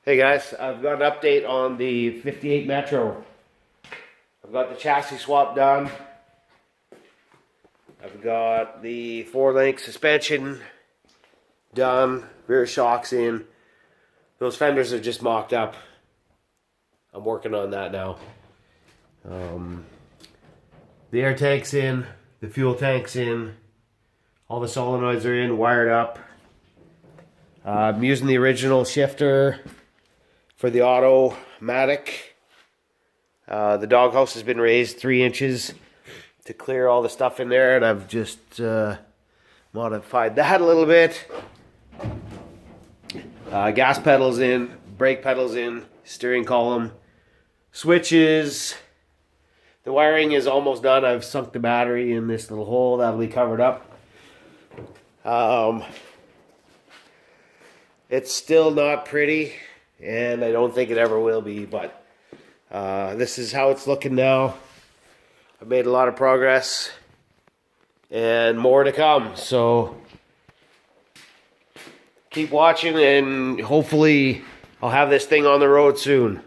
Hey guys, I've got an update on the 58 Metro. I've got the chassis swap done. I've got the 4-link suspension done, rear shocks in. Those fenders are just mocked up. I'm working on that now. The air tank's in, the fuel tank's in, all the solenoids are in, wired up. I'm using the original shifter for the automatic. The doghouse has been raised 3 inches to clear all the stuff in there, and I've just modified that a little bit. Gas pedals in, brake pedals in, steering column, switches. The wiring is almost done. I've sunk the battery in this little hole. That'll be covered up. It's still not pretty, and I don't think it ever will be, but this is how it's looking now. I've made a lot of progress and more to come, so keep watching and hopefully I'll have this thing on the road soon.